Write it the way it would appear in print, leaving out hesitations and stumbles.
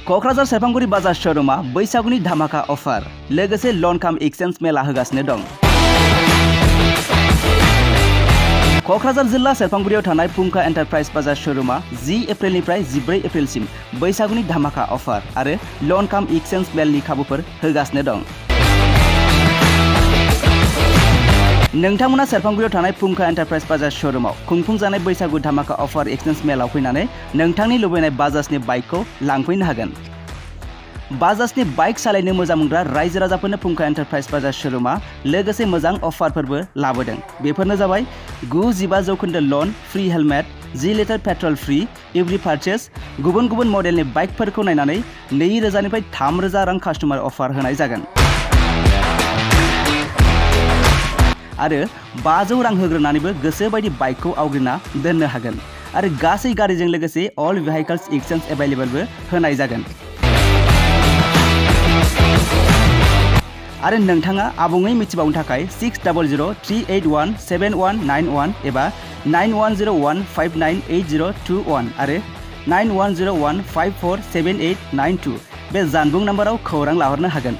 क'क्राझार सेरफांगुरि बाजार श'रुमा बैसागुनि धामाका अफार लोगोसे लन काम एक्सचेन्ज मेला होगासिनो दं। क'क्राझार जिल्ला सेरफांगुरियाव थानाय फुंखा एन्टारप्राइज बाजार श'रुमा 10 एप्रिलनिफ्राय 14 एप्रिलसिम बैसागुनि धामाका अफार आरो लन काम एक्सचेन्ज मेलनि खाबुफोर होगासिनो दं। नोंथांमोना सेरफांगुरियाव थानाय फुंखा एन्टारप्राइज बाजार श'रुमाव खुंफुंजानाय बैसागु धामाका अफार एक्सचेन्ज मेलाव फैनानै नोंथांनि लुबैनाय बाजाजनि बाइकखौ लांफैनो हागोन। बाजाजनि बाइक सालायनो मोजां मोनग्रा रायजो राजाफोरनो फुंखा एन्टारप्राइज बाजार श'रुमा लोगोसे मोजां अफारफोरबो लाबोदों। बेफोरनो जाबाय 9-15% लन, free helmet, 10 litre petrol free, every purchase, गुबुन गुबुन मडेलनि बाइकफोरखौ नायनानै 2,000 निफ्राय 3,000 रां कास्टमार अफार होनाय जागोन। आरो 500 रां होग्रोनानैबो गोसो बायदि बाइकखौ आवग्रिना दोननो हागोन आरो गासै गारिजों लोगोसे अल भेहिकल्स एक्सचेन्ज एभेलेबलबो होनाय जागोन। आरो नोंथाङा आबुङै मिथिबावनो थाखाय 6003817191 एबा 9101598021 आरो 9101547892 बे जानबुं नाम्बाराव खौरां लाहरनो हागोन।